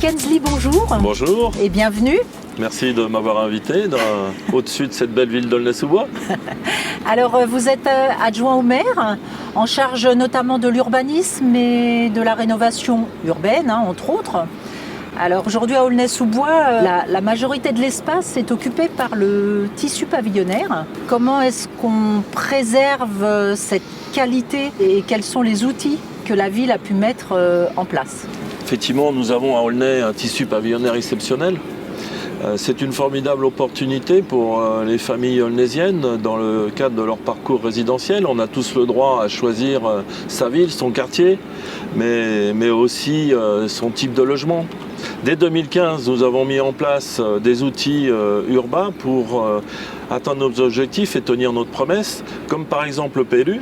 Kensley, bonjour. Bonjour. Et bienvenue. Merci de m'avoir invité au-dessus de cette belle ville d'Aulnay-sous-Bois. Alors, vous êtes adjoint au maire, en charge notamment de l'urbanisme et de la rénovation urbaine, entre autres. Alors aujourd'hui à Aulnay-sous-Bois, la majorité de l'espace est occupée par le tissu pavillonnaire. Comment est-ce qu'on préserve cette qualité et quels sont les outils que la ville a pu mettre en place? Effectivement, nous avons à Aulnay un tissu pavillonnaire exceptionnel. C'est une formidable opportunité pour les familles aulnaysiennes dans le cadre de leur parcours résidentiel. On a tous le droit à choisir sa ville, son quartier, mais aussi son type de logement. Dès 2015, nous avons mis en place des outils urbains pour atteindre nos objectifs et tenir notre promesse, comme par exemple le PLU.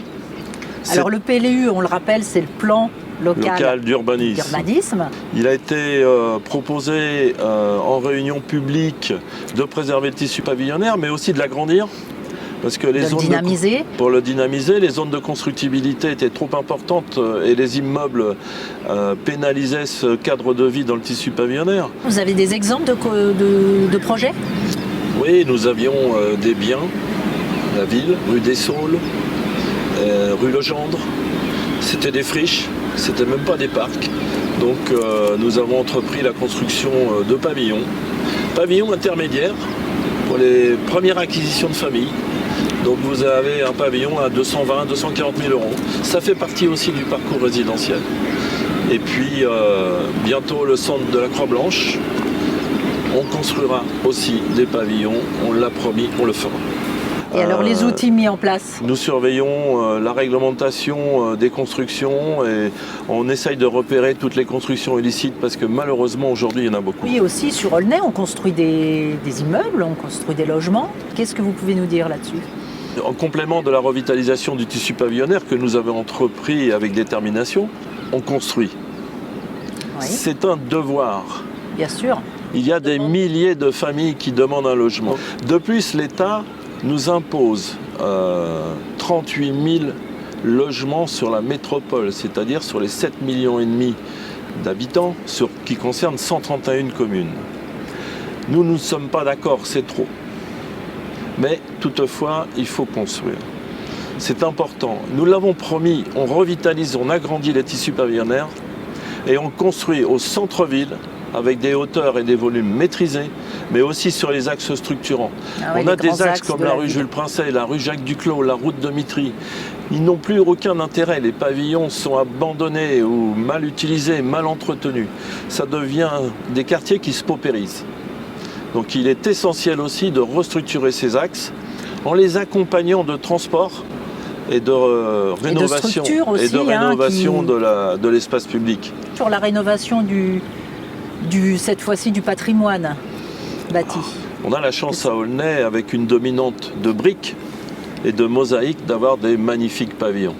Alors le PLU, on le rappelle, c'est le plan local d'urbanisme. Il a été proposé en réunion publique de préserver le tissu pavillonnaire, mais aussi de l'agrandir. Parce que pour le dynamiser, les zones de constructibilité étaient trop importantes et les immeubles pénalisaient ce cadre de vie dans le tissu pavillonnaire. Vous avez des exemples de projets? Oui, nous avions des biens, la ville, rue des Saules, rue Legendre. C'était des friches, c'était même pas des parcs. Donc nous avons entrepris la construction de pavillons intermédiaires pour les premières acquisitions de famille. Donc vous avez un pavillon à 220 240 000 euros. Ça fait partie aussi du parcours résidentiel. Et puis bientôt le centre de la Croix-Blanche. On construira aussi des pavillons, on l'a promis, on le fera. Et alors les outils mis en place? Nous surveillons la réglementation des constructions et on essaye de repérer toutes les constructions illicites parce que malheureusement aujourd'hui il y en a beaucoup. Oui, aussi sur Aulnay on construit des immeubles, on construit des logements. Qu'est-ce que vous pouvez nous dire là-dessus? En complément de la revitalisation du tissu pavillonnaire que nous avons entrepris avec détermination, on construit. Oui. C'est un devoir. Bien sûr. Il y a des milliers de familles qui demandent un logement. De plus, l'État nous impose 38 000 logements sur la métropole, c'est-à-dire sur les 7,5 millions d'habitants, qui concernent 131 communes. Nous ne sommes pas d'accord, c'est trop. Mais toutefois, il faut construire. C'est important. Nous l'avons promis, on revitalise, on agrandit les tissus pavillonnaires et on construit au centre-ville avec des hauteurs et des volumes maîtrisés, mais aussi sur les axes structurants. On a des axes comme la rue Jules Princet, la rue Jacques Duclos, la route de Mitry. Ils n'ont plus aucun intérêt. Les pavillons sont abandonnés ou mal utilisés, mal entretenus. Ça devient des quartiers qui se paupérisent. Donc il est essentiel aussi de restructurer ces axes en les accompagnant de transport et de rénovation, de l'espace public. Sur la rénovation cette fois-ci du patrimoine bâti. On a la chance à Aulnay, avec une dominante de briques et de mosaïques, d'avoir des magnifiques pavillons.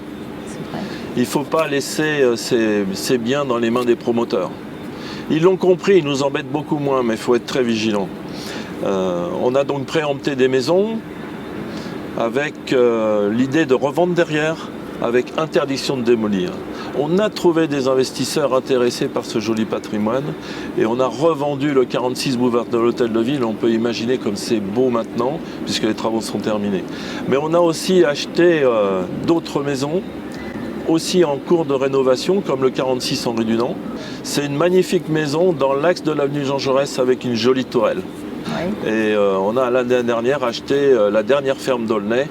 Il ne faut pas laisser ces biens dans les mains des promoteurs. Ils l'ont compris, ils nous embêtent beaucoup moins, mais il faut être très vigilant. On a donc préempté des maisons avec l'idée de revendre derrière, avec interdiction de démolir. On a trouvé des investisseurs intéressés par ce joli patrimoine et on a revendu le 46 boulevard de l'Hôtel de Ville. On peut imaginer comme c'est beau maintenant puisque les travaux sont terminés. Mais on a aussi acheté d'autres maisons, aussi en cours de rénovation, comme le 46 en rue du Nant. C'est une magnifique maison dans l'axe de l'avenue Jean Jaurès avec une jolie tourelle. Oui. Et on a l'année dernière acheté la dernière ferme d'Aulnay,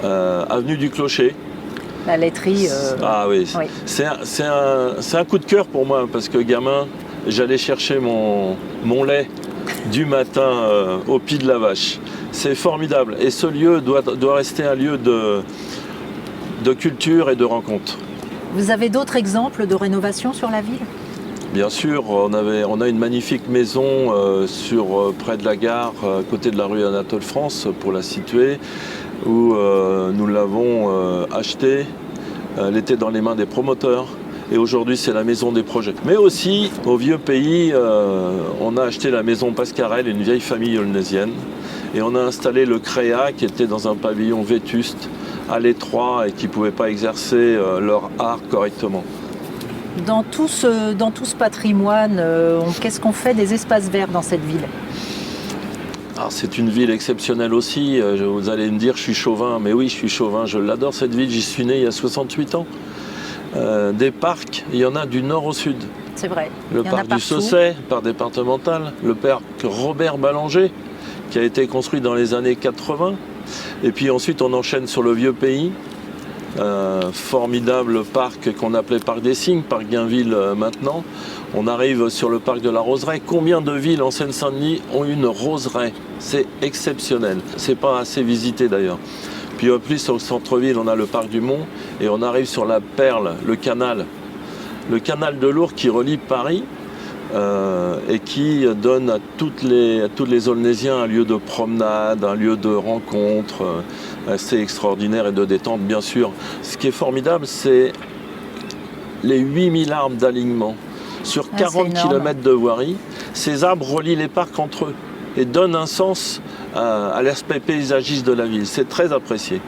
avenue du Clocher. La laiterie. Ah oui, oui. C'est un coup de cœur pour moi parce que gamin, j'allais chercher mon lait du matin au pied de la vache. C'est formidable et ce lieu doit rester un lieu de culture et de rencontre. Vous avez d'autres exemples de rénovation sur la ville? Bien sûr, on a une magnifique maison près de la gare, à côté de la rue Anatole France, pour la situer, où nous l'avons achetée. Elle était dans les mains des promoteurs et aujourd'hui c'est la maison des projets. Mais aussi, au vieux pays, on a acheté la maison Pascarel, une vieille famille aulnaysienne, et on a installé le Créa qui était dans un pavillon vétuste, à l'étroit et qui ne pouvaient pas exercer leur art correctement. Dans tout ce patrimoine, qu'est-ce qu'on fait des espaces verts dans cette ville? Alors, c'est une ville exceptionnelle aussi. Vous allez me dire, je suis chauvin. Mais oui, je suis chauvin. Je l'adore cette ville. J'y suis né il y a 68 ans. Des parcs, il y en a du nord au sud. C'est vrai. Le parc du Saussay, parc départemental. Le parc Robert Ballanger, qui a été construit dans les années 80. Et puis ensuite, on enchaîne sur le Vieux Pays. Formidable parc qu'on appelait Parc des Cygnes, Parc Gainville maintenant. On arrive sur le parc de la Roseraie. Combien de villes en Seine-Saint-Denis ont une roseraie? C'est exceptionnel. C'est pas assez visité d'ailleurs. Puis au plus au centre-ville, on a le parc du Mont et on arrive sur la Perle, le canal de l'Ourcq qui relie Paris et qui donne à tous les Aulnésiens un lieu de promenade, un lieu de rencontre assez extraordinaire et de détente bien sûr. Ce qui est formidable, c'est les 8000 arbres d'alignement sur 40 km de voirie. Ces arbres relient les parcs entre eux et donnent un sens à l'aspect paysagiste de la ville. C'est très apprécié.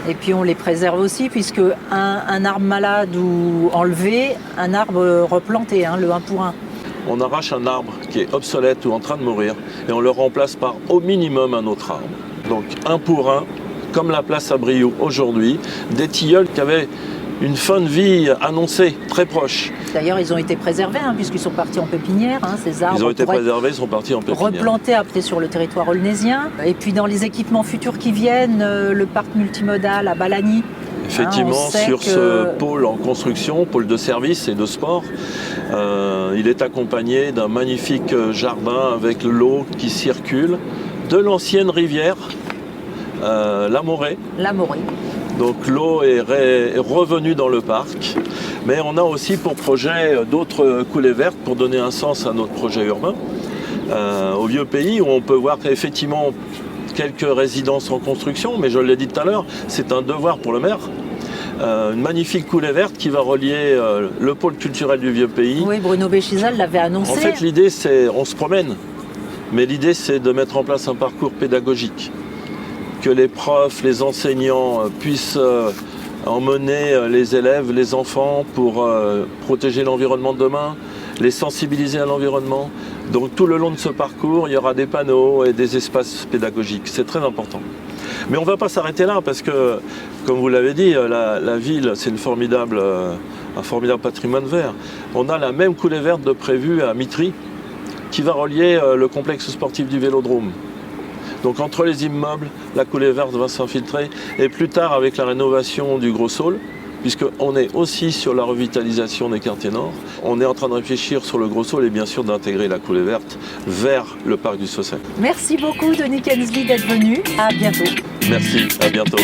Et puis on les préserve aussi, puisque un arbre malade ou enlevé, un arbre replanté, le 1 pour 1. On arrache un arbre qui est obsolète ou en train de mourir et on le remplace par au minimum un autre arbre. Donc 1 pour 1, comme la place à Brioude aujourd'hui, des tilleuls qui avaient une fin de vie annoncée très proche. D'ailleurs, ils ont été préservés, puisqu'ils sont partis en pépinière, ces arbres. Ils ont été préservés, ils sont partis en pépinière. Replantés après sur le territoire aulnésien. Et puis dans les équipements futurs qui viennent, le parc multimodal à Balagny. Effectivement, sur ce pôle en construction, pôle de service et de sport, il est accompagné d'un magnifique jardin avec l'eau qui circule de l'ancienne rivière, la Morée. Donc l'eau est revenue dans le parc, mais on a aussi pour projet d'autres coulées vertes pour donner un sens à notre projet urbain. Au Vieux Pays, où on peut voir effectivement quelques résidences en construction, mais je l'ai dit tout à l'heure, c'est un devoir pour le maire. Une magnifique coulée verte qui va relier le pôle culturel du Vieux Pays. Oui, Bruno Béchizal l'avait annoncé. En fait, l'idée, c'est, on se promène, mais l'idée, c'est de mettre en place un parcours pédagogique. Que les profs, les enseignants puissent emmener les élèves, les enfants pour protéger l'environnement de demain, les sensibiliser à l'environnement. Donc tout le long de ce parcours, il y aura des panneaux et des espaces pédagogiques. C'est très important. Mais on ne va pas s'arrêter là parce que, comme vous l'avez dit, la ville, c'est un formidable patrimoine vert. On a la même coulée verte de prévue à Mitry qui va relier le complexe sportif du Vélodrome. Donc entre les immeubles, la coulée verte va s'infiltrer et plus tard avec la rénovation du Gros Saule, puisqu'on est aussi sur la revitalisation des quartiers nord, on est en train de réfléchir sur le Gros Saule et bien sûr d'intégrer la coulée verte vers le parc du Saussay. Merci beaucoup Denis Kensli d'être venu. À bientôt. Merci, à bientôt.